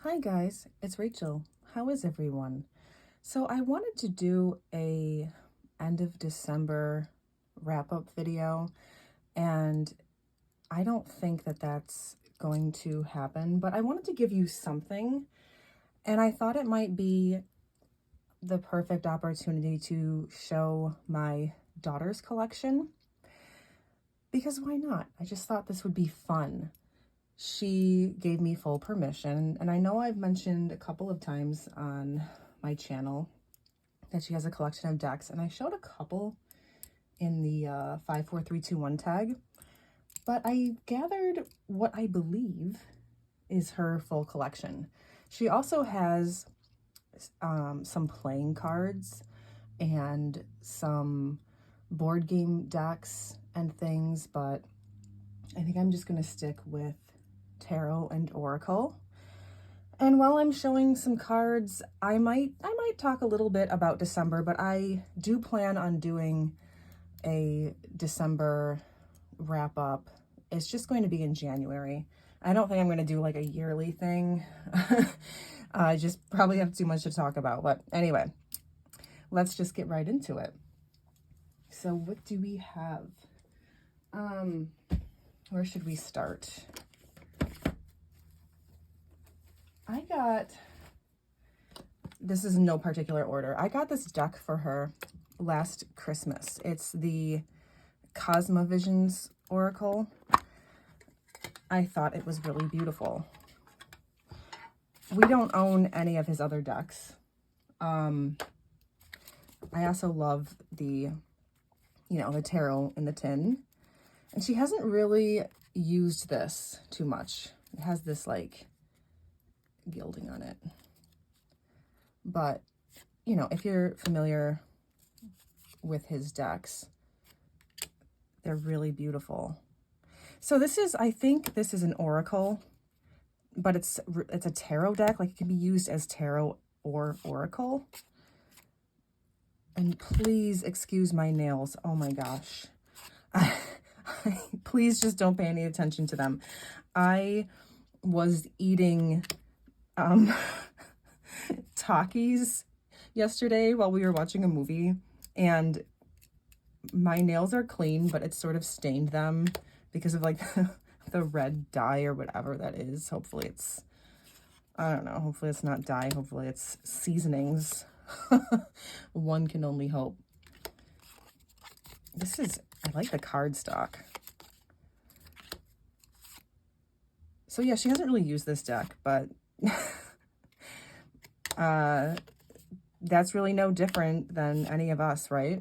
Hi guys, it's Rachel. How is everyone? So I wanted to do a end of December wrap-up video, and I don't think that that's going to happen, but I wanted to give you something, and I thought it might be the perfect opportunity to show my daughter's collection, because why not? I just thought this would be fun. She gave me full permission, and I know I've mentioned a couple of times on my channel that she has a collection of decks, and I showed a couple in the 54321 tag, but I gathered what I believe is her full collection. She also has some playing cards and some board game decks and things, but I think I'm just going to stick with tarot and oracle. And while I'm showing some cards, I might talk a little bit about December, but I do plan on doing a December wrap up. It's just going to be in January. I don't think I'm going to do like a yearly thing. I just probably have too much to talk about. But anyway, let's just get right into it. So what do we have? Where should we start? This is in no particular order. I got this deck for her last Christmas. It's the Cosmovisions Oracle. I thought it was really beautiful. We don't own any of his other decks. I also love the tarot in the tin. And she hasn't really used this too much. It has this like gilding on it. But, if you're familiar with his decks, they're really beautiful. So I think this is an oracle, but it's a tarot deck. Like, it can be used as tarot or oracle. And please excuse my nails. Oh my gosh. Please just don't pay any attention to them. I was eating Takis yesterday while we were watching a movie, and my nails are clean, but it sort of stained them because of like the red dye or whatever that is. Hopefully it's, I don't know, hopefully it's not dye, hopefully it's seasonings. One can only hope. I like the cardstock. So yeah, she hasn't really used this deck, but that's really no different than any of us, right?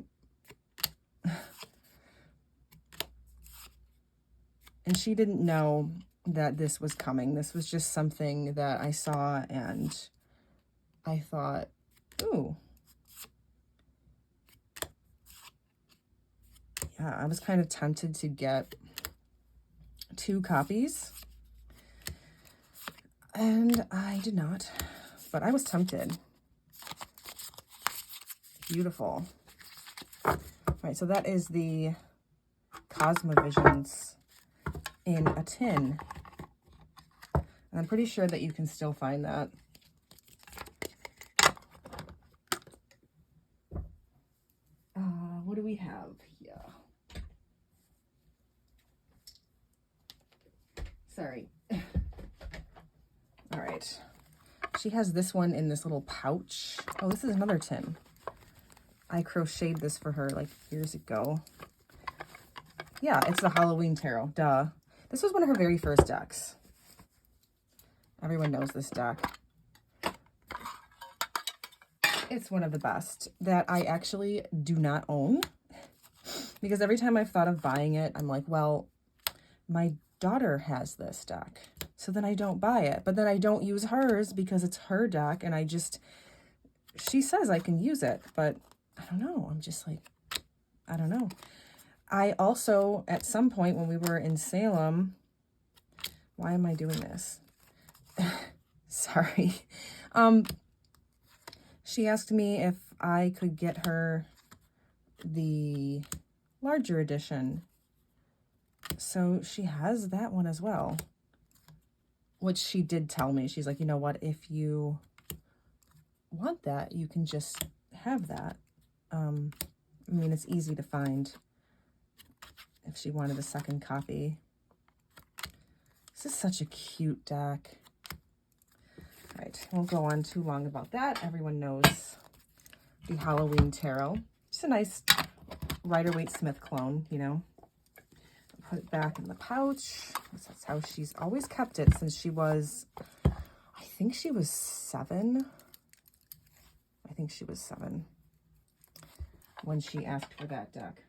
And she didn't know that this was coming. This was just something that I saw and I thought, ooh. Yeah, I was kind of tempted to get 2 copies. And I did not, but I was tempted. Beautiful. All right, so that is the Cosmovisions in a tin. And I'm pretty sure that you can still find that. What do we have here? Sorry. All right. She has this one in this little pouch. Oh, this is another tin. I crocheted this for her like years ago. Yeah, it's the Halloween Tarot. Duh. This was one of her very first decks. Everyone knows this deck. It's one of the best that I actually do not own, because every time I've thought of buying it, I'm like, well, my daughter has this deck, so then I don't buy it. But then I don't use hers because it's her deck, and she says I can use it, but I don't know. I'm just like, I don't know. I also, at some point when we were in Salem, why am I doing this? Sorry. She asked me if I could get her the larger edition. So she has that one as well. which she did tell me. She's like, you know what, if you want that, you can just have that. I mean, it's easy to find if she wanted a second copy. This is such a cute deck. All right, won't go on too long about that. Everyone knows the Halloween Tarot. Just a nice Rider-Waite-Smith clone, you know. Put it back in the pouch. That's how she's always kept it since she was, I think she was 7. I think she was 7 when she asked for that deck.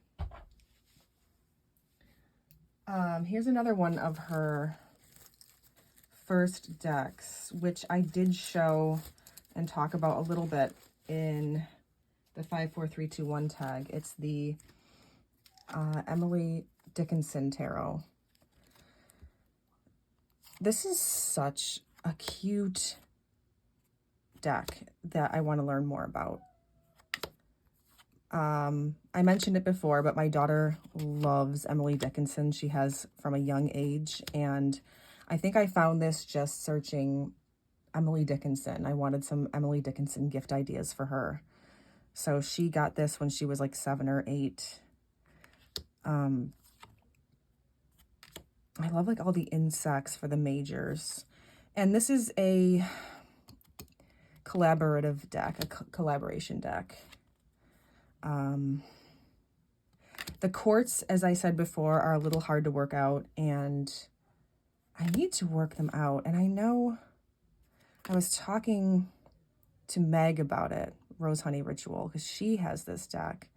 Here's another one of her first decks, which I did show and talk about a little bit in the 54321 tag. It's the Emily Dickinson Tarot. This is such a cute deck that I want to learn more about. I mentioned it before, but my daughter loves Emily Dickinson. She has from a young age, and I think I found this just searching Emily Dickinson. I wanted some Emily Dickinson gift ideas for her. So she got this when she was like 7 or 8. I love like all the insects for the majors. And this is a collaborative deck, a collaboration deck. The quartz, as I said before, are a little hard to work out, and I need to work them out. And I know I was talking to Meg about it, Rose Honey Ritual, because she has this deck,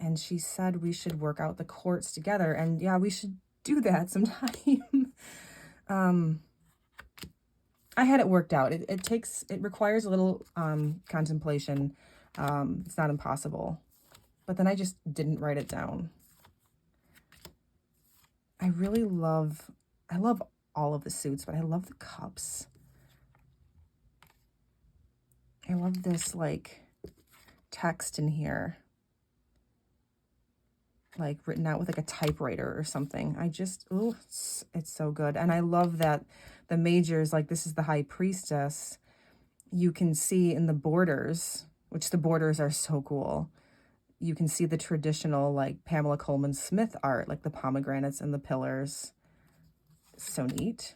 and she said we should work out the quartz together. And yeah, we should do that sometime. I had it worked out. It requires a little contemplation. It's not impossible. But then I just didn't write it down. I love all of the suits, but I love the cups. I love this like text in here, like written out with like a typewriter or something. It's so good. And I love that the majors, like this is the High Priestess, you can see in the borders, which the borders are so cool. You can see the traditional like Pamela Coleman Smith art, like the pomegranates and the pillars. So neat.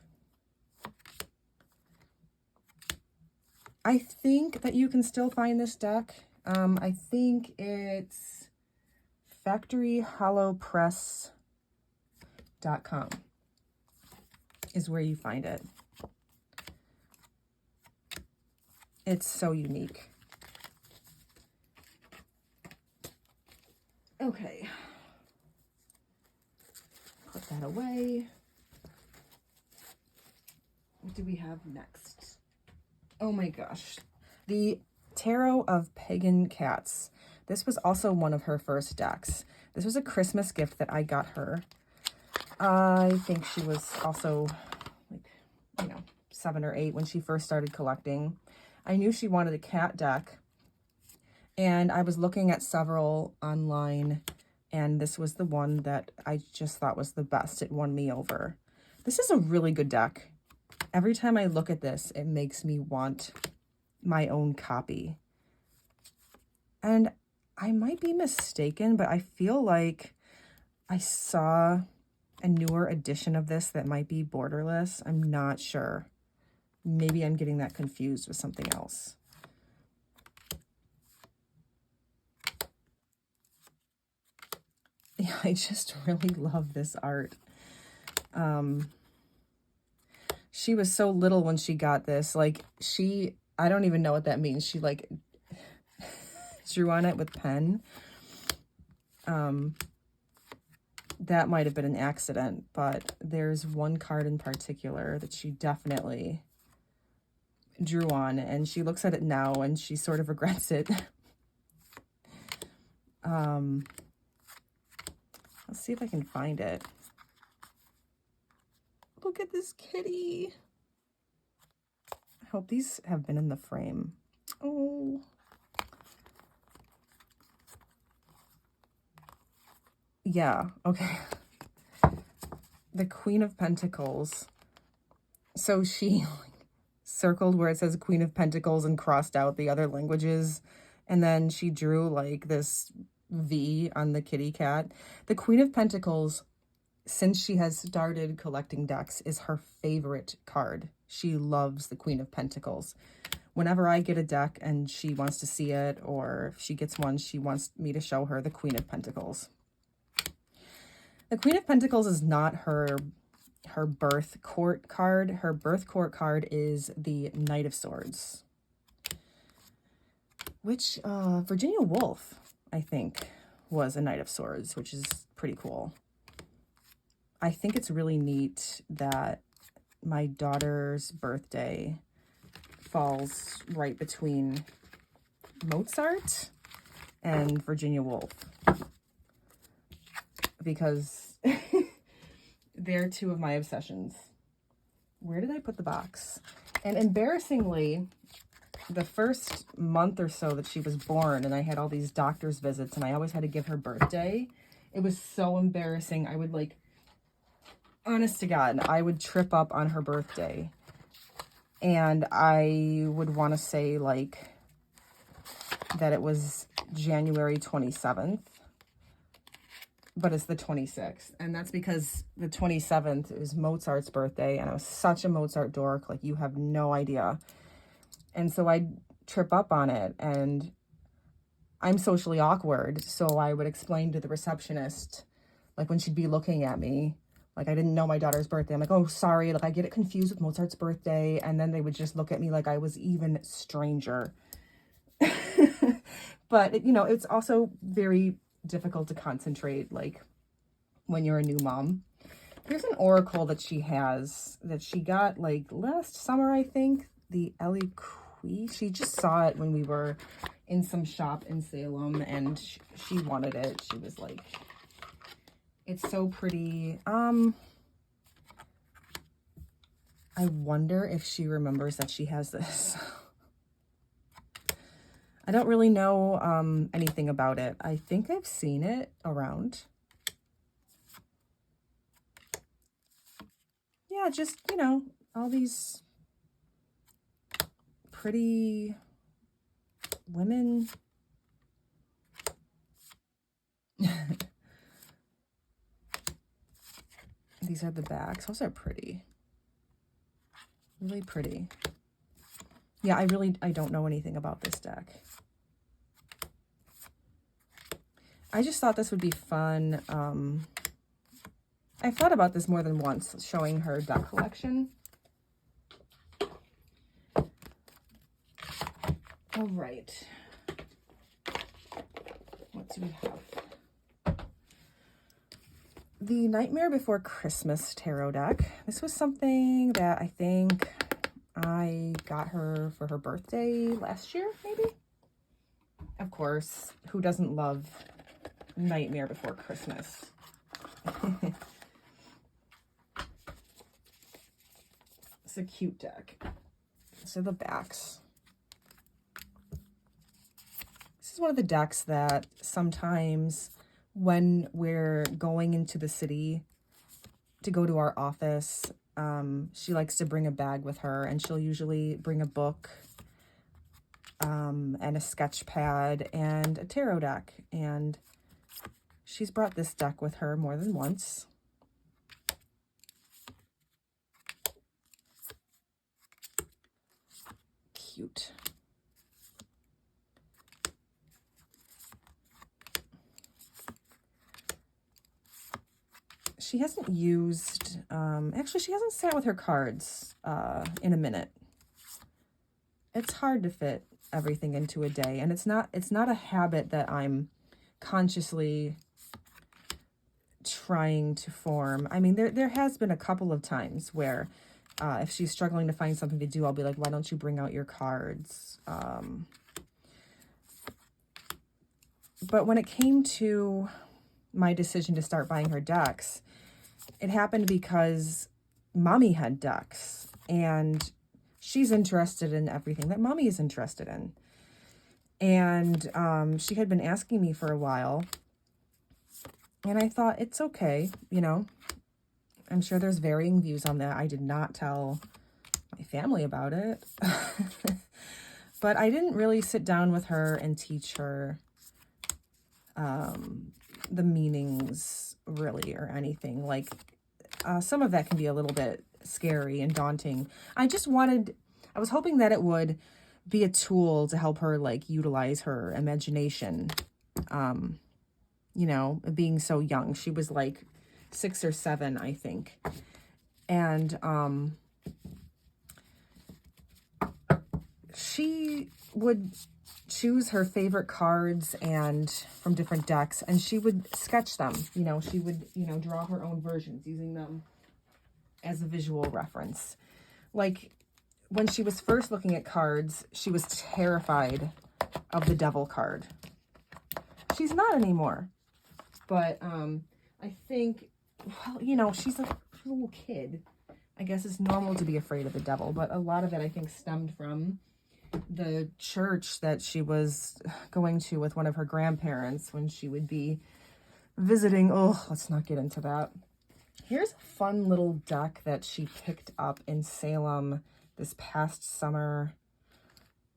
I think that you can still find this deck. I think it's factoryhollowpress.com is where you find it. It's so unique. Okay. Put that away. What do we have next? Oh my gosh. The Tarot of Pagan Cats. This was also one of her first decks. This was a Christmas gift that I got her. I think she was also like, 7 or 8 when she first started collecting. I knew she wanted a cat deck, and I was looking at several online, and this was the one that I just thought was the best. It won me over. This is a really good deck. Every time I look at this, it makes me want my own copy. And I might be mistaken, but I feel like I saw a newer edition of this that might be borderless. I'm not sure. Maybe I'm getting that confused with something else. Yeah, I just really love this art. She was so little when she got this. Like, I don't even know what that means. She, like, drew on it with pen. That might have been an accident, but there's one card in particular that she definitely drew on, and she looks at it now and she sort of regrets it. Let's see if I can find it. Look at this kitty. I hope these have been in the frame. Oh. Yeah, okay. The Queen of Pentacles. So she like, circled where it says Queen of Pentacles and crossed out the other languages. And then she drew like this V on the kitty cat. The Queen of Pentacles, since she has started collecting decks, is her favorite card. She loves the Queen of Pentacles. Whenever I get a deck and she wants to see it, or if she gets one, she wants me to show her the Queen of Pentacles. The Queen of Pentacles is not her birth court card. Her birth court card is the Knight of Swords, which Virginia Woolf, I think, was a Knight of Swords, which is pretty cool. I think it's really neat that my daughter's birthday falls right between Mozart and Virginia Woolf, because they're two of my obsessions. Where did I put the box? And embarrassingly, the first month or so that she was born, and I had all these doctor's visits, and I always had to give her birthday, it was so embarrassing. I would like, honest to God, I would trip up on her birthday, and I would want to say like that it was January 27th, but it's the 26th. And that's because the 27th is Mozart's birthday, and I was such a Mozart dork, like you have no idea. And so I'd trip up on it, and I'm socially awkward, so I would explain to the receptionist, like when she'd be looking at me, like I didn't know my daughter's birthday. I'm like, oh, sorry, like I get it confused with Mozart's birthday. And then they would just look at me like I was even stranger. But, you know, it's also very difficult to concentrate, like when you're a new mom. Here's an oracle that she has that she got like last summer, I think. The Eliqui. She just saw it when we were in some shop in Salem, and she wanted it. She was like, it's so pretty. I wonder if she remembers that she has this. I don't really know anything about it. I think I've seen it around. Yeah, just, you know, all these pretty women. These are the backs. Those are pretty. Really pretty. Yeah, I don't know anything about this deck. I just thought this would be fun. I've thought about this more than once, showing her deck collection. All right. What do we have? The Nightmare Before Christmas tarot deck. This was something that I think I got her for her birthday last year, maybe? Of course, who doesn't love Nightmare Before Christmas? It's a cute deck. So the backs. This is one of the decks that sometimes when we're going into the city to go to our office, she likes to bring a bag with her, and she'll usually bring a book and a sketch pad and a tarot deck. And she's brought this deck with her more than once. Cute. She hasn't used, actually she hasn't sat with her cards in a minute. It's hard to fit everything into a day, and it's not a habit that I'm consciously trying to form. I mean, there has been a couple of times where if she's struggling to find something to do, I'll be like, why don't you bring out your cards? But when it came to my decision to start buying her decks, it happened because Mommy had decks, and she's interested in everything that Mommy is interested in. And she had been asking me for a while, and I thought, it's okay, you know. I'm sure there's varying views on that. I did not tell my family about it. But I didn't really sit down with her and teach her the meanings really or anything. Like some of that can be a little bit scary and daunting. I was hoping that it would be a tool to help her like utilize her imagination. You know, being so young. She was like 6 or 7, I think. And she would choose her favorite cards and from different decks, and she would sketch them. You know, she would, you know, draw her own versions using them as a visual reference. Like when she was first looking at cards, she was terrified of the devil card. She's not anymore. But I think, well, you know, she's a little kid. I guess it's normal to be afraid of the devil, but a lot of it I think stemmed from the church that she was going to with one of her grandparents when she would be visiting. Oh, let's not get into that. Here's a fun little deck that she picked up in Salem this past summer.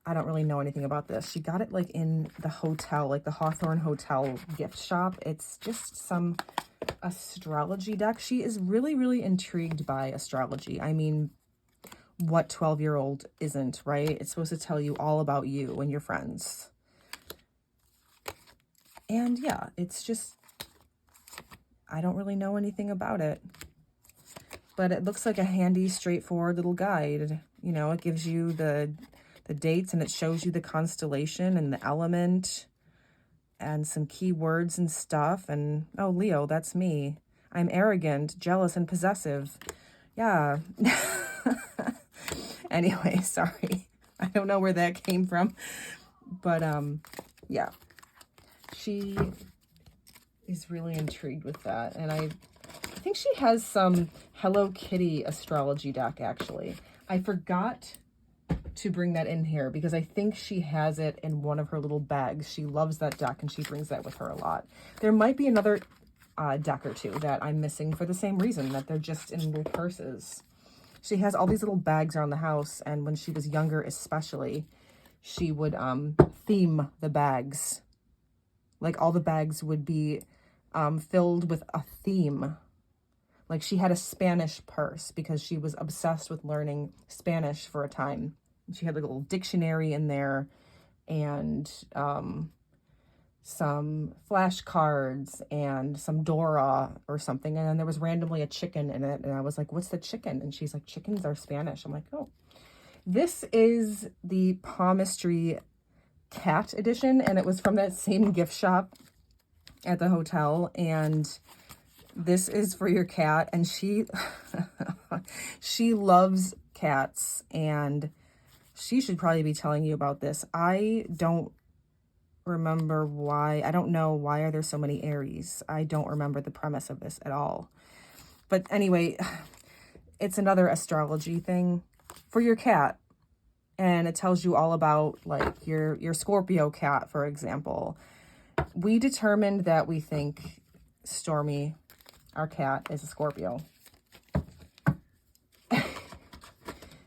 I don't really know anything about this. She got it like in the hotel, like the Hawthorne Hotel gift shop. It's just some astrology deck. She is really, really intrigued by astrology. I mean, what 12-year-old isn't, right? It's supposed to tell you all about you and your friends. And yeah, it's just, I don't really know anything about it. But it looks like a handy, straightforward little guide. You know, it gives you the dates and it shows you the constellation and the element and some key words and stuff. And, oh, Leo, that's me. I'm arrogant, jealous, and possessive. Yeah. Anyway, sorry. I don't know where that came from. But, yeah. She is really intrigued with that. And I think she has some Hello Kitty astrology deck, actually. I forgot to bring that in here because I think she has it in one of her little bags. She loves that deck and she brings that with her a lot. There might be another deck or two that I'm missing for the same reason, that they're just in little purses. She has all these little bags around the house, and when she was younger especially, she would theme the bags. Like all the bags would be filled with a theme. Like she had a Spanish purse because she was obsessed with learning Spanish for a time. She had like a little dictionary in there and some flashcards and some Dora or something. And then there was randomly a chicken in it. And I was like, what's the chicken? And she's like, chickens are Spanish. I'm like, oh. This is the Palmistry Cat edition. And it was from that same gift shop at the hotel. And this is for your cat. And she, she loves cats. And she should probably be telling you about this. I don't remember why. I don't know why are there so many Aries. I don't remember the premise of this at all. But anyway, it's another astrology thing for your cat. And it tells you all about like your Scorpio cat, for example. We determined that we think Stormy, our cat, is a Scorpio.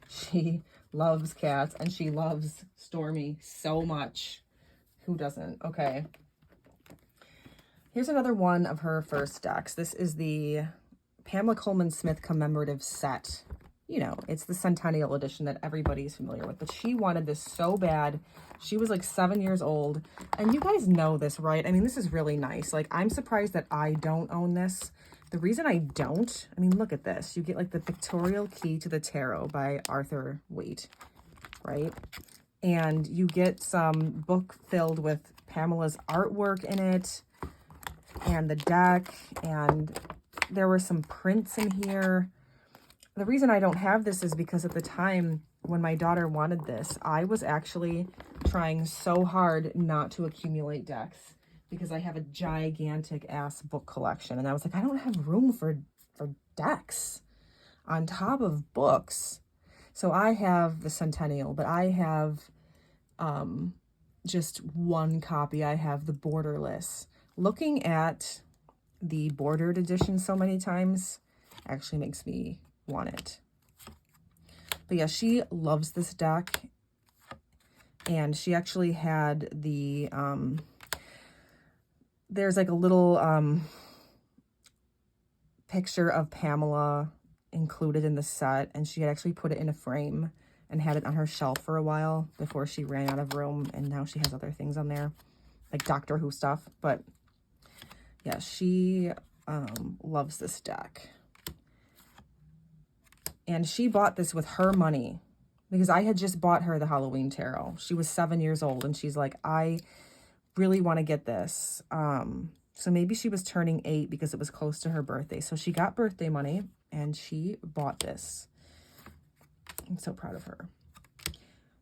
She loves cats and she loves Stormy so much. Who doesn't? Okay. Here's another one of her first decks. This is the Pamela Coleman Smith commemorative set. You know, it's the Centennial edition that everybody's familiar with. But she wanted this so bad. She was like 7 years old. And you guys know this, right? I mean, this is really nice. Like, I'm surprised that I don't own this. The reason I don't, I mean, look at this. You get like the Pictorial Key to the Tarot by Arthur Waite, right? And you get some book filled with Pamela's artwork in it and the deck. And there were some prints in here. The reason I don't have this is because at the time when my daughter wanted this, I was actually trying so hard not to accumulate decks because I have a gigantic ass book collection. And I was like, I don't have room for decks on top of books. So I have the Centennial, but I have just one copy. I have the Borderless. Looking at the bordered edition so many times actually makes me want it. But yeah, she loves this deck. And she actually had the, there's like a little picture of Pamela included in the set. And she had actually put it in a frame and had it on her shelf for a while before she ran out of room. And now she has other things on there, like Doctor Who stuff. But yeah, she loves this deck. And she bought this with her money, because I had just bought her the Halloween Tarot. She was 7 years old, and she's like, I really want to get this. So maybe she was turning 8 because it was close to her birthday. So she got birthday money, and she bought this. I'm so proud of her.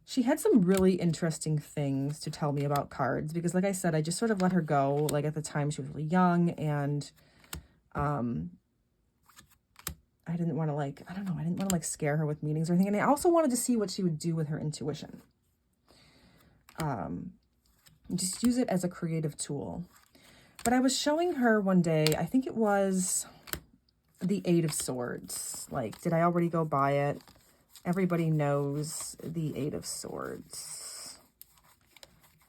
She had some really interesting things to tell me about cards, because like I said, I just sort of let her go. Like at the time she was really young, and I didn't want to like, I don't know, I didn't want to like scare her with meanings or anything. And I also wanted to see what she would do with her intuition. Just use it as a creative tool. But I was showing her one day, I think it was the Eight of Swords. Like, did I already go buy it? Everybody knows the Eight of Swords.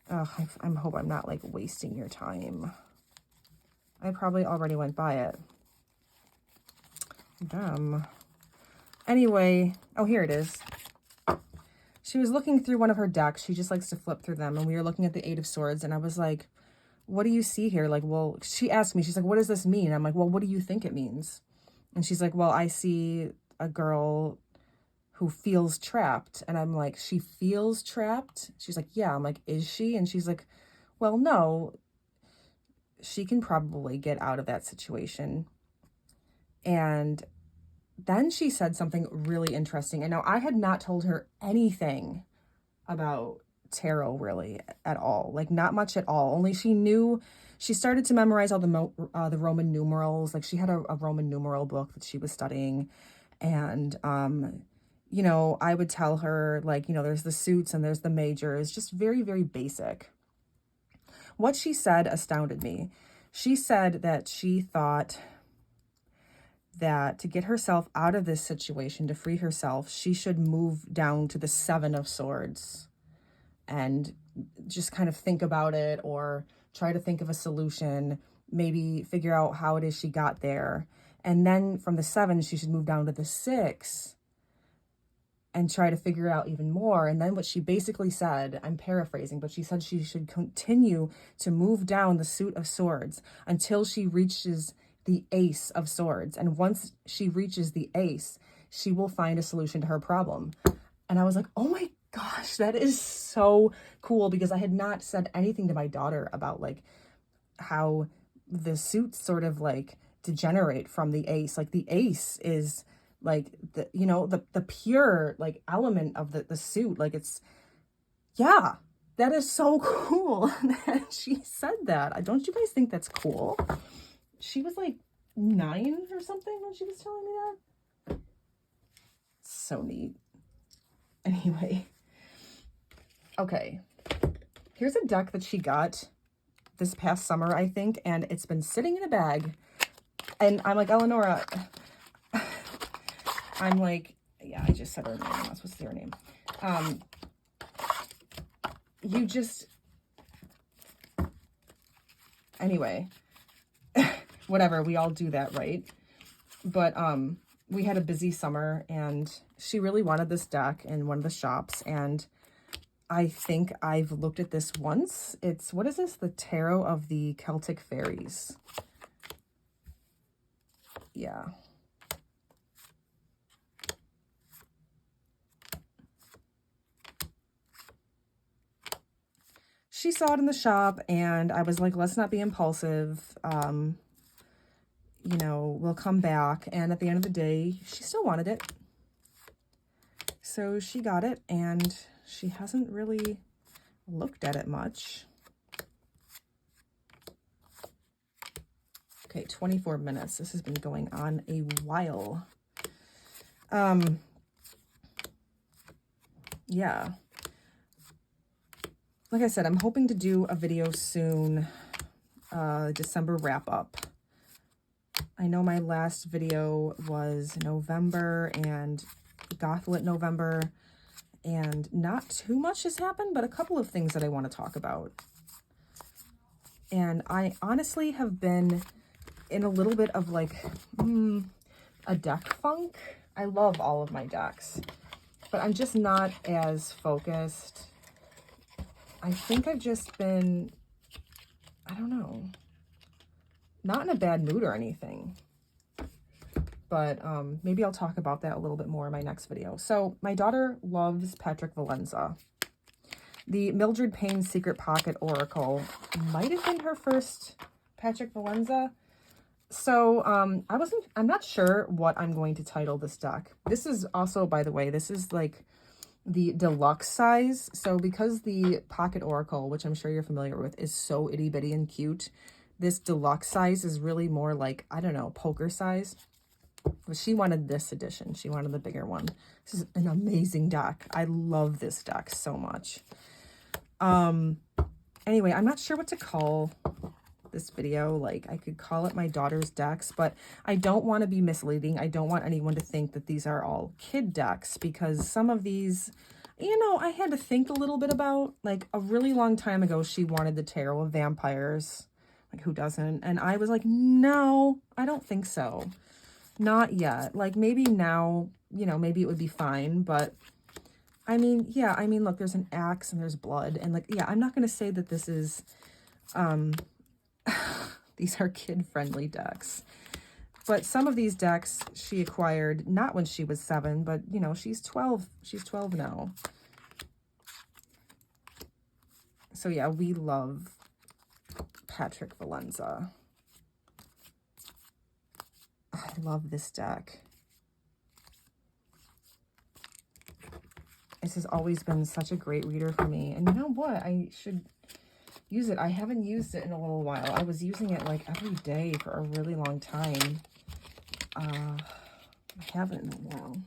Oh, I hope I'm not like wasting your time. I probably already went by it. Dumb. Anyway, oh, here it is. She was looking through one of her decks. She just likes to flip through them. And we were looking at the Eight of Swords. And I was like, what do you see here? Like, well, she asked me, she's like, what does this mean? I'm like, well, what do you think it means? And she's like, well, I see a girl who feels trapped. And I'm like, she feels trapped? She's like, yeah. I'm like, is she? And she's like, well, no, she can probably get out of that situation. And then she said something really interesting. And now I had not told her anything about tarot really at all. Like not much at all. Only she knew, she started to memorize all the Roman numerals. Like she had a Roman numeral book that she was studying. And, you know, I would tell her like, you know, there's the suits and there's the majors, just very, very basic. What she said astounded me. She said that she thought that to get herself out of this situation, to free herself, she should move down to the Seven of Swords and just kind of think about it, or try to think of a solution, maybe figure out how it is she got there. And then from the 7, she should move down to the 6 and try to figure out even more. And then what she basically said, I'm paraphrasing, but she said she should continue to move down the Suit of Swords until she reaches the Ace of Swords. And once she reaches the Ace, she will find a solution to her problem. And I was like, oh my gosh, that is so cool, because I had not said anything to my daughter about like how the suits sort of like degenerate from the Ace. Like the Ace is like the, you know, the pure like element of the suit. Like it's, yeah, that is so cool that she said that. Don't you guys think that's cool? She was like 9 or something when she was telling me that. So neat. Anyway. Okay. Here's a deck that she got this past summer, I think, and it's been sitting in a bag. And I'm like, Eleonora, I'm like, yeah, I just said her name. I'm not supposed to say her name. You just, anyway, whatever, we all do that, right? But we had a busy summer, and she really wanted this deck in one of the shops, and I think I've looked at this once. It's, what is this? The Tarot of the Celtic Fairies. Yeah. She saw it in the shop, and I was like, let's not be impulsive. You know, we'll come back. And at the end of the day, she still wanted it. So she got it, and she hasn't really looked at it much. Okay, 24 minutes. This has been going on a while. Yeah. Like I said, I'm hoping to do a video soon, December wrap-up. I know my last video was November, and Gothlit November, and not too much has happened, but a couple of things that I want to talk about. And I honestly have been in a little bit of like a deck funk. I love all of my decks, but I'm just not as focused. I think I've just been, I don't know, not in a bad mood or anything, but maybe I'll talk about that a little bit more in my next video. So my daughter loves Patrick Valenza. The Mildred Payne Secret Pocket Oracle might have been her first Patrick Valenza. So I'm not sure what I'm going to title this deck. This is also, by the way, this is like the deluxe size. So because the Pocket Oracle, which I'm sure you're familiar with, is so itty bitty and cute, this deluxe size is really more like, I don't know, poker size. But she wanted this edition. She wanted the bigger one. This is an amazing deck. I love this deck so much. Anyway, I'm not sure what to call this video. Like, I could call it my daughter's decks, but I don't want to be misleading. I don't want anyone to think that these are all kid decks, because some of these, you know, I had to think a little bit about. Like, a really long time ago, she wanted the Tarot of Vampires. Like, who doesn't? And I was like, no, I don't think so. Not yet. Like, maybe now, you know, maybe it would be fine, but I mean, yeah, I mean, look, there's an axe and there's blood, and like, yeah, I'm not going to say that this is, these are kid-friendly decks, but some of these decks she acquired not when she was 7, but, you know, she's 12 now. So yeah, we love Patrick Valenza. I love this deck. This has always been such a great reader for me. And you know what? I should use it. I haven't used it in a little while. I was using it like every day for a really long time. I haven't in a while.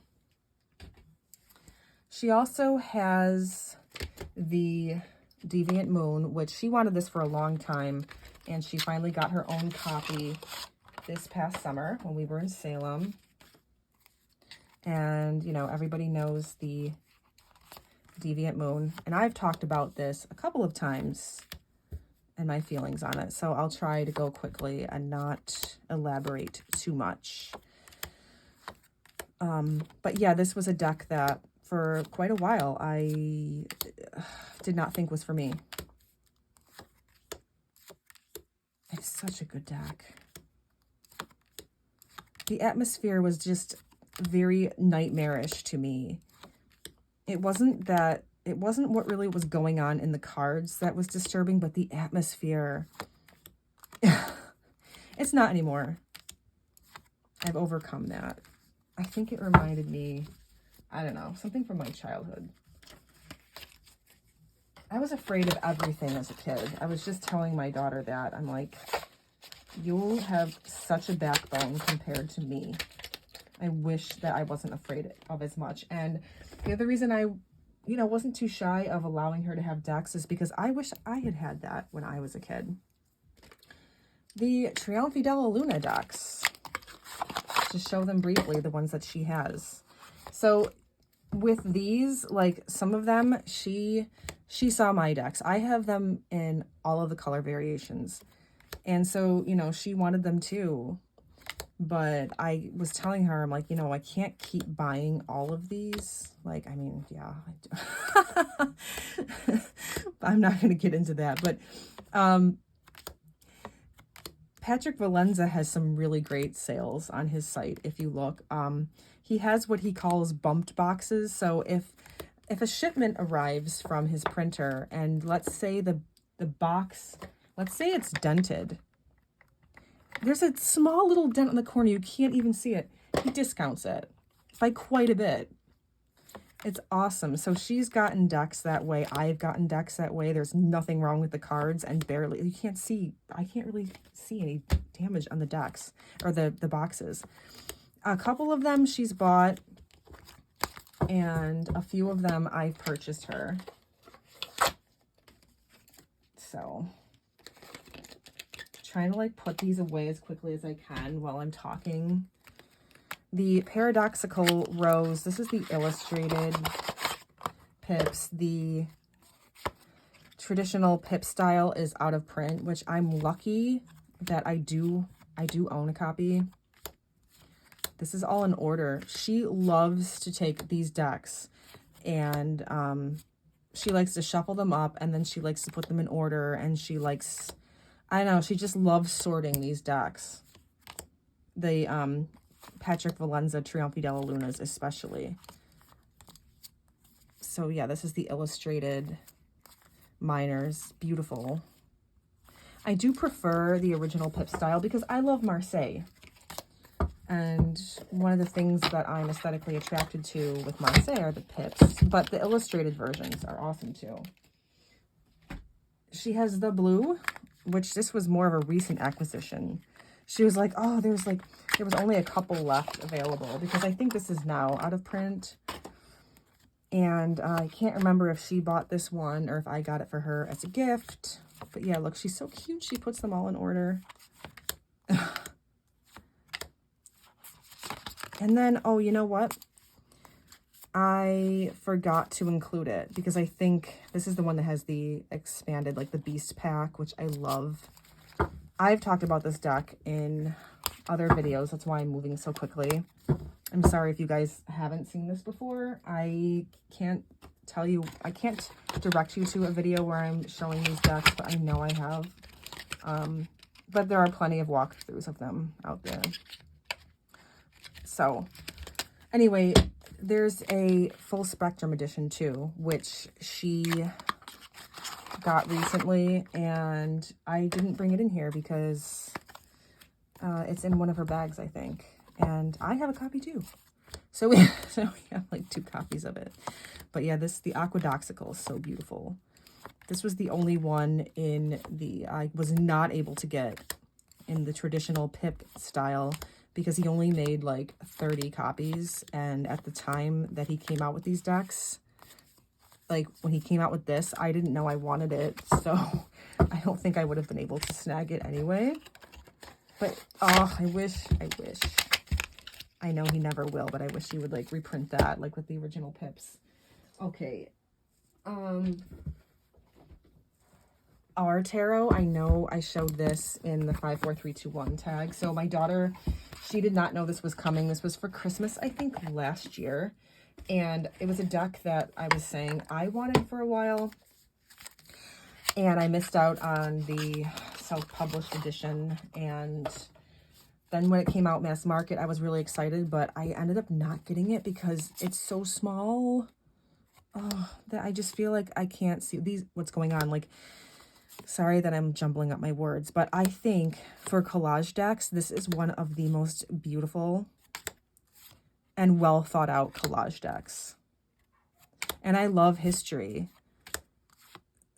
She also has the Deviant Moon, which she wanted this for a long time, and she finally got her own copy this past summer when we were in Salem. And, you know, everybody knows the Deviant Moon, and I've talked about this a couple of times and my feelings on it, so I'll try to go quickly and not elaborate too much. But yeah, this was a deck that for quite a while I did not think was for me. It's such a good deck. The atmosphere was just very nightmarish to me. It wasn't what really was going on in the cards that was disturbing, but the atmosphere. It's not anymore. I've overcome that. I think it reminded me, I don't know, something from my childhood. I was afraid of everything as a kid. I was just telling my daughter that. I'm like, you'll have such a backbone compared to me. I wish that I wasn't afraid of as much. And the other reason I, you know, wasn't too shy of allowing her to have decks is because I wish I had had that when I was a kid. The Triumphi della Luna decks. Just show them briefly, the ones that she has. So with these, like some of them, she saw my decks. I have them in all of the color variations. And so, you know, she wanted them too. But I was telling her, I'm like, you know, I can't keep buying all of these. Like, I mean, yeah. I'm not going to get into that. But Patrick Valenza has some really great sales on his site. If you look, he has what he calls bumped boxes. So if a shipment arrives from his printer and let's say the box, let's say it's dented, there's a small little dent in the corner. You can't even see it. He discounts it by quite a bit. It's awesome. So she's gotten decks that way. I've gotten decks that way. There's nothing wrong with the cards and barely, you can't see, I can't really see any damage on the decks or the boxes. A couple of them she's bought and a few of them I've purchased her. So trying to like put these away as quickly as I can while I'm talking. The Paradoxical Rose. This is the illustrated pips. The traditional pip style is out of print, which I'm lucky that I do own a copy. This is all in order. She loves to take these decks and she likes to shuffle them up, and then she likes to put them in order, and she likes, I don't know, she just loves sorting these decks. The Patrick Valenza Trionfi della Lunas especially. So yeah, this is the illustrated minors. Beautiful. I do prefer the original pip style because I love Marseille. And one of the things that I'm aesthetically attracted to with Marseille are the pips, but the illustrated versions are awesome too. She has the blue, which this was more of a recent acquisition. She was like, oh, there was only a couple left available because I think this is now out of print. And I can't remember if she bought this one or if I got it for her as a gift. But yeah, look, she's so cute. She puts them all in order. And then, oh, you know what? I forgot to include it because I think this is the one that has the expanded, like the Beast Pack, which I love. I've talked about this deck in other videos. That's why I'm moving so quickly. I'm sorry if you guys haven't seen this before. I can't tell you, I can't direct you to a video where I'm showing these decks, but I know I have. But there are plenty of walkthroughs of them out there. So anyway, there's a full spectrum edition too, which she got recently, and I didn't bring it in here because it's in one of her bags, I think. And I have a copy too. So we have like 2 copies of it. But yeah, the Aquadoxical is so beautiful. This was the only one I was not able to get in the traditional pip style because he only made like 30 copies. And at the time that he came out with these decks, like when he came out with this, I didn't know I wanted it. So I don't think I would have been able to snag it anyway. But, oh, I wish. I know he never will, but I wish he would like reprint that like with the original pips. Okay. Our tarot, I know I showed this in the 54321 tag. So my daughter, she did not know this was coming. This was for Christmas, I think, last year. And it was a deck that I was saying I wanted for a while. And I missed out on the self-published edition. And then when it came out mass market, I was really excited, but I ended up not getting it because it's so small. Oh, that I just feel like I can't see what's going on. Like, sorry that I'm jumbling up my words, but I think for collage decks, this is one of the most beautiful and well thought out collage decks. And I love history.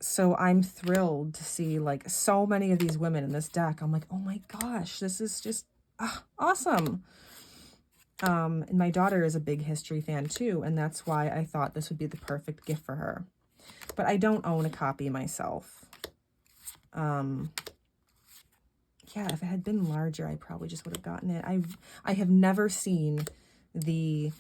So I'm thrilled to see like so many of these women in this deck. I'm like, oh my gosh, this is just awesome. And my daughter is a big history fan too, and that's why I thought this would be the perfect gift for her. But I don't own a copy myself. Yeah, if it had been larger, I probably just would have gotten it. I have never seen the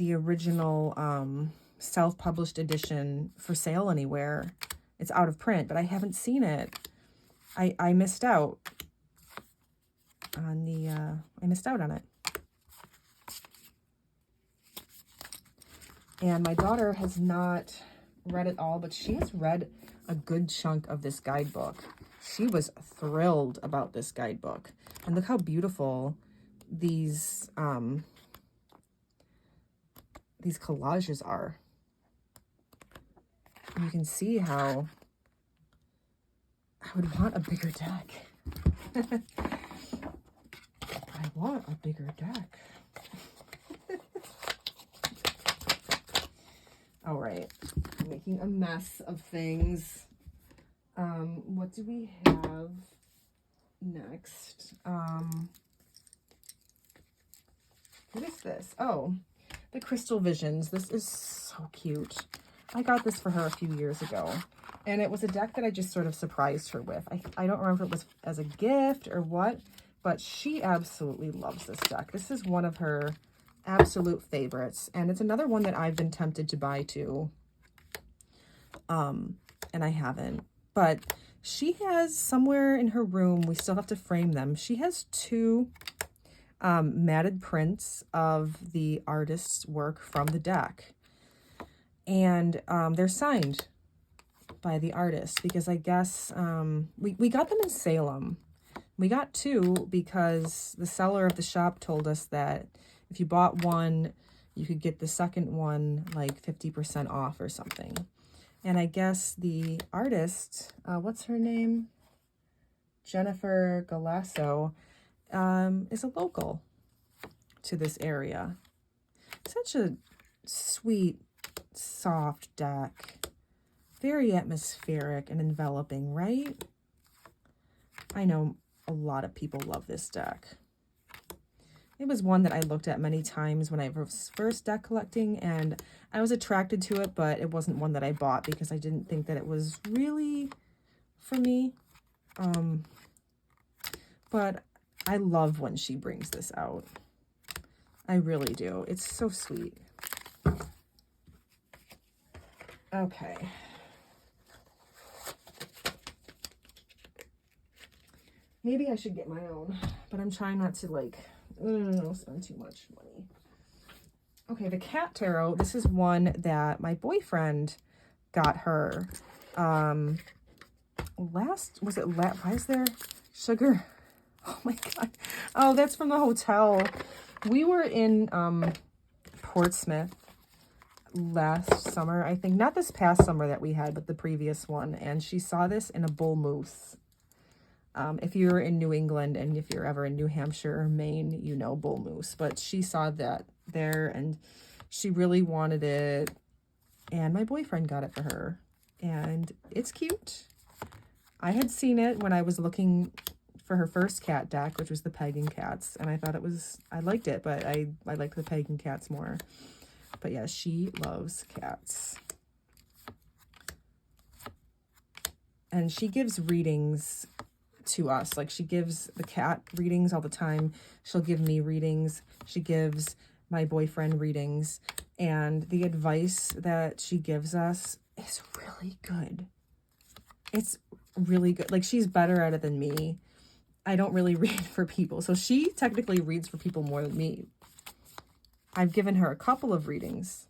original self-published edition for sale anywhere. It's out of print, but I haven't seen it. I missed out on it. And my daughter has not read it all, but she has read a good chunk of this guidebook. She was thrilled about this guidebook. And look how beautiful these collages are. You can see how I would want a bigger deck. I want a bigger deck. All right, I'm making a mess of things. What do we have next? What is this? Oh, the Crystal Visions. This is so cute. I got this for her a few years ago, and it was a deck that I just sort of surprised her with. I don't remember if it was as a gift or what, but she absolutely loves this deck. This is one of her absolute favorites, and it's another one that I've been tempted to buy too, and I haven't. But she has somewhere in her room, we still have to frame them, she has two matted prints of the artist's work from the deck, and they're signed by the artist, because I guess we got them in Salem. We got two because the seller of the shop told us that if you bought one, you could get the second one like 50% off or something. And I guess the artist, what's her name? Jennifer Galasso, is a local to this area. Such a sweet, soft deck. Very atmospheric and enveloping, right? I know a lot of people love this deck. It was one that I looked at many times when I was first deck collecting, and I was attracted to it, but it wasn't one that I bought because I didn't think that it was really for me. But I love when she brings this out. I really do. It's so sweet. Okay. Maybe I should get my own, but I'm trying not to like spend too much money. Okay, the Cat Tarot. This is one that my boyfriend got her. Why is there sugar? Oh my God. Oh, that's from the hotel. We were in Portsmouth last summer, I think. Not this past summer that we had, but the previous one. And she saw this in a bull moose. If you're in New England and if you're ever in New Hampshire or Maine, you know bull moose. But she saw that there and she really wanted it. And my boyfriend got it for her. And it's cute. I had seen it when I was looking for her first cat deck, which was the Pagan Cats. And I thought I liked it, but I liked the Pagan Cats more. But yeah, she loves cats. And she gives readings to us. Like, she gives the cat readings all the time. She'll give me readings. She gives my boyfriend readings. And the advice that she gives us is really good. It's really good. Like, she's better at it than me. I don't really read for people. So she technically reads for people more than me. I've given her a couple of readings.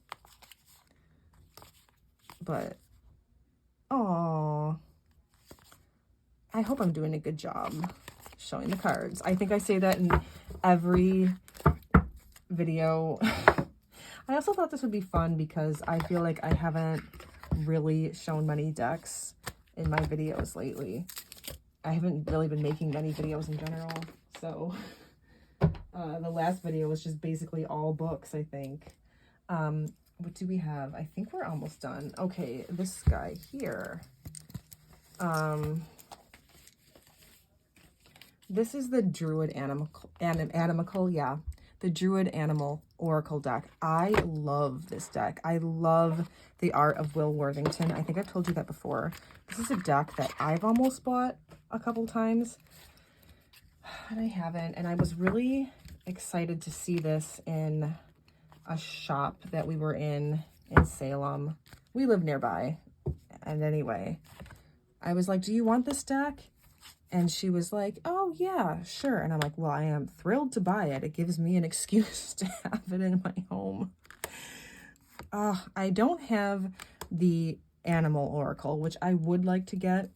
But, oh, I hope I'm doing a good job showing the cards. I think I say that in every video. I also thought this would be fun because I feel like I haven't really shown many decks in my videos lately. I haven't really been making many videos in general. So the last video was just basically all books, I think. What do we have? I think we're almost done. Okay, this guy here. This is the Druid Animical, yeah. The Druid Animal Oracle deck. I love this deck. I love the art of Will Worthington. I think I've told you that before. This is a deck that I've almost bought a couple times, and I haven't. And I was really excited to see this in a shop that we were in Salem. We live nearby. And anyway, I was like, do you want this deck? And she was like, oh, yeah, sure. And I'm like, well, I am thrilled to buy it. It gives me an excuse to have it in my home. I don't have the Animal Oracle, which I would like to get.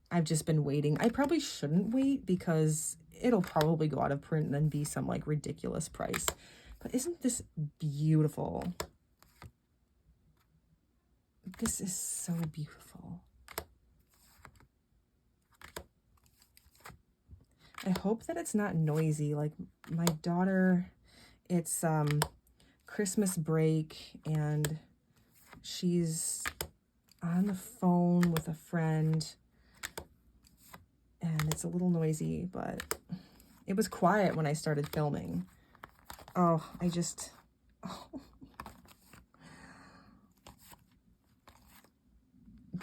I've just been waiting. I probably shouldn't wait because it'll probably go out of print and then be some like ridiculous price. But isn't this beautiful? This is so beautiful. I hope that it's not noisy. Like, my daughter, it's Christmas break and she's on the phone with a friend and it's a little noisy, but it was quiet when I started filming. Oh,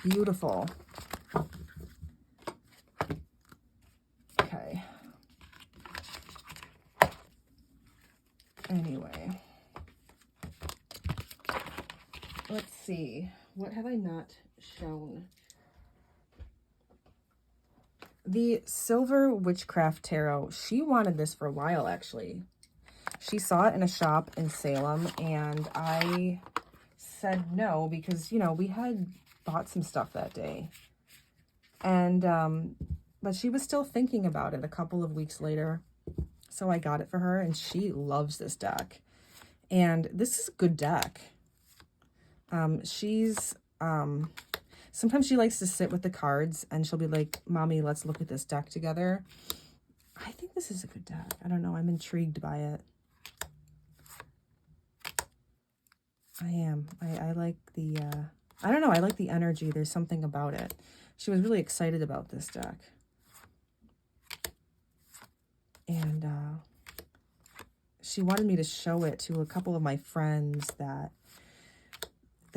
beautiful. Okay. let's see. What have I not shown? The Silver Witchcraft Tarot. She wanted this for a while, actually. She saw it in a shop in Salem, and I said no because, you know, we had bought some stuff that day. And, but she was still thinking about it a couple of weeks later. So I got it for her, and she loves this deck. And this is a good deck. Sometimes she likes to sit with the cards, and she'll be like, Mommy, let's look at this deck together. I think this is a good deck. I don't know. I'm intrigued by it. I am. I like the, I don't know. I like the energy. There's something about it. She was really excited about this deck. And she wanted me to show it to a couple of my friends that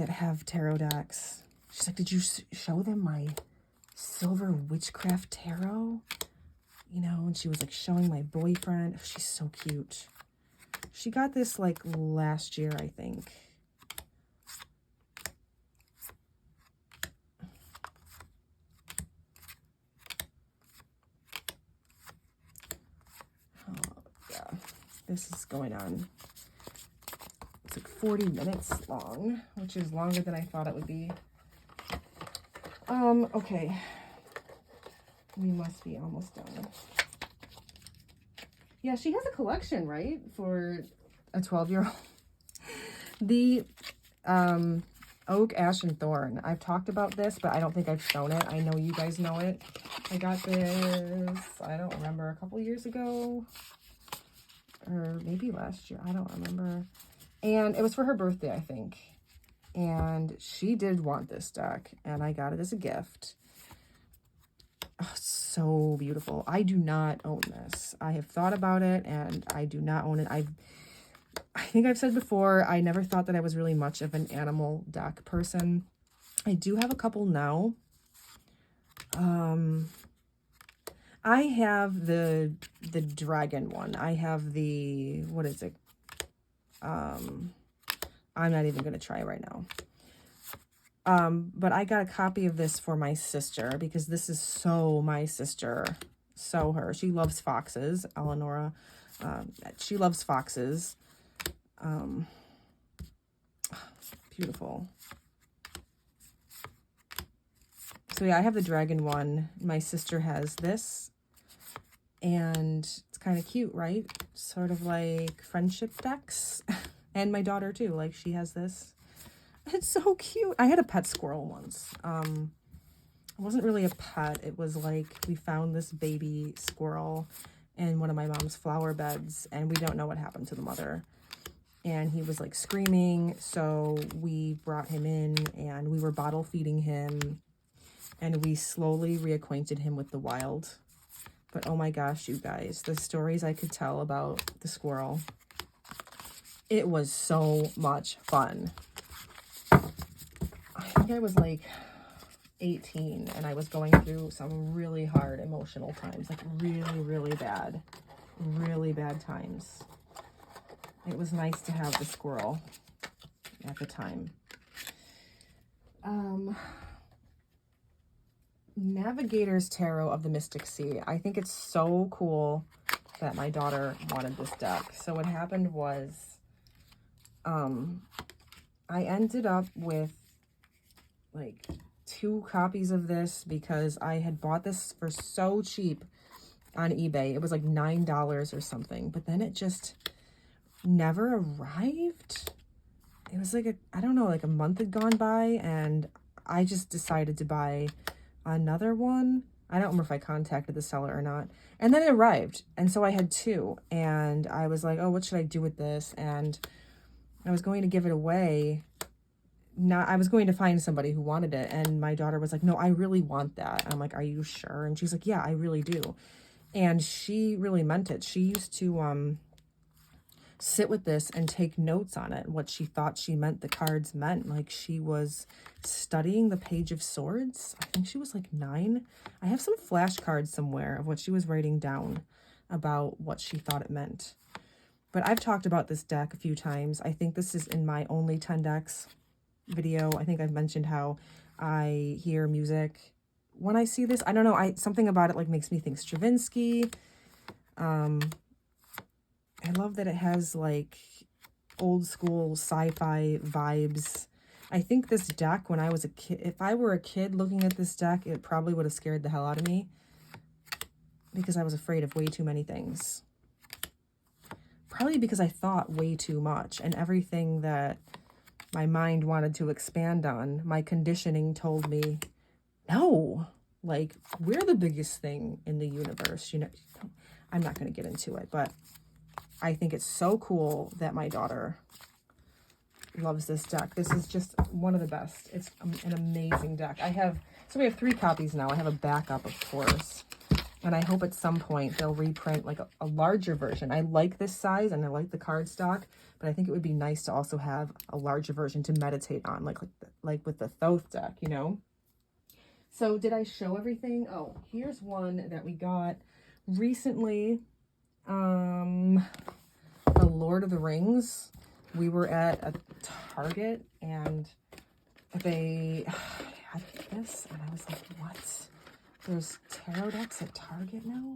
have tarot decks. She's like, did you show them my Silver Witchcraft Tarot? You know, and she was like showing my boyfriend. Oh, she's so cute. She got this like last year, I think. This is going on. It's like 40 minutes long, which is longer than I thought it would be. Okay. We must be almost done. Yeah, she has a collection, right? For a 12-year-old. The Oak, Ash, and Thorn. I've talked about this, but I don't think I've shown it. I know you guys know it. I got this, I don't remember, a couple years ago. Or maybe last year. I don't remember. And it was for her birthday, I think. And she did want this deck. And I got it as a gift. Oh, so beautiful. I do not own this. I have thought about it, and I do not own it. I think I've said before, I never thought that I was really much of an animal deck person. I do have a couple now. I have the dragon one. I have the, what is it? I'm not even going to try right now. But I got a copy of this for my sister because this is so my sister. So her. She loves foxes. Eleonora. She loves foxes. Beautiful. So yeah, I have the dragon one. My sister has this. And it's kind of cute, right? Sort of like friendship decks. And my daughter too, like she has this. It's so cute. I had a pet squirrel once. It wasn't really a pet. It was like we found this baby squirrel in one of my mom's flower beds, and we don't know what happened to the mother. And he was like screaming, so we brought him in, and we were bottle feeding him, and we slowly reacquainted him with the wild. But oh my gosh, you guys, the stories I could tell about the squirrel. It was so much fun. I think I was like 18, and I was going through some really hard emotional times, like really bad times. It was nice to have the squirrel at the time. Navigator's Tarot of the Mystic Sea. I think it's so cool that my daughter wanted this deck. So what happened was, I ended up with like 2 copies of this because I had bought this for so cheap on eBay. It was like $9 or something, but then it just never arrived. It was like I don't know, like a month had gone by, and I just decided to buy another one. I don't remember if I contacted the seller or not. And then it arrived, and so I had 2, and I was like, oh, what should I do with this? And I was going to give it away. I was going to find somebody who wanted it, and my daughter was like, no, I really want that. And I'm like, are you sure? And she's like, yeah, I really do. And she really meant it. She used to sit with this and take notes on it, what she thought she meant the cards meant. Like she was studying the Page of Swords. I think she was like 9. I have some flashcards somewhere of what she was writing down about what she thought it meant. But I've talked about this deck a few times. I think this is in my only 10 decks. video, I think I've mentioned how I hear music when I see this. I don't know, something about it like makes me think Stravinsky. I love that it has like old school sci-fi vibes. I think this deck, when I was a kid, if I were a kid looking at this deck, it probably would have scared the hell out of me because I was afraid of way too many things. Probably because I thought way too much, and everything that my mind wanted to expand on, my conditioning told me, no, like, we're the biggest thing in the universe. You know, I'm not going to get into it, but I think it's so cool that my daughter loves this deck. This is just one of the best. It's an amazing deck. So we have 3 copies now. I have a backup, of course. And I hope at some point they'll reprint like a larger version. I like this size and I like the cardstock, but I think it would be nice to also have a larger version to meditate on, like with the Thoth deck, you know? So did I show everything? Oh, here's one that we got recently. The Lord of the Rings. We were at a Target and they had this and I was like, what? There's tarot decks at Target now?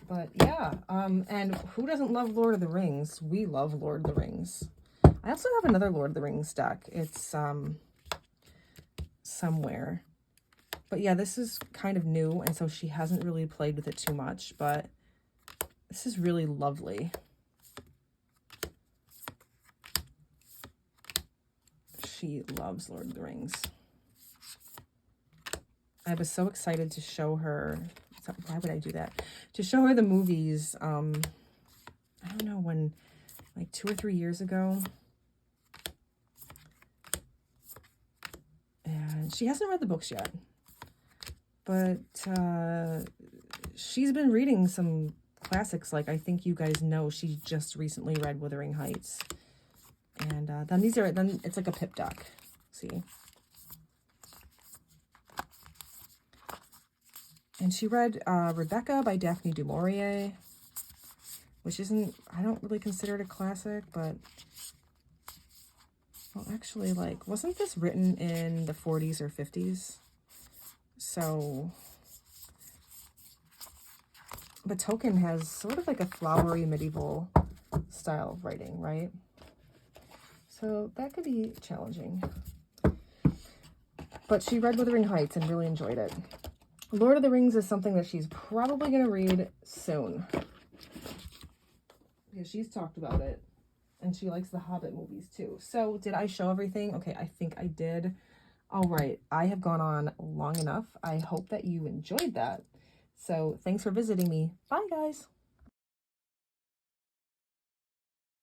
But yeah, and who doesn't love Lord of the Rings? We love Lord of the Rings. I also have another Lord of the Rings deck. It's somewhere. But yeah, this is kind of new, and so she hasn't really played with it too much, but this is really lovely. She loves Lord of the Rings. I was so excited to show her, why would I do that? To show her the movies, I don't know when, like 2 or 3 years ago. And she hasn't read the books yet. But she's been reading some classics, like I think you guys know she just recently read Wuthering Heights. And then it's like a pip deck, see? And she read Rebecca by Daphne du Maurier, which isn't, I don't really consider it a classic, but, well, actually, like, wasn't this written in the 40s or 50s? So, but Tolkien has sort of like a flowery medieval style of writing, right? So that could be challenging. But she read Wuthering Heights and really enjoyed it. Lord of the Rings is something that she's probably going to read soon. Because she's talked about it. And she likes the Hobbit movies too. So did I show everything? Okay, I think I did. All right, I have gone on long enough. I hope that you enjoyed that. So thanks for visiting me. Bye, guys.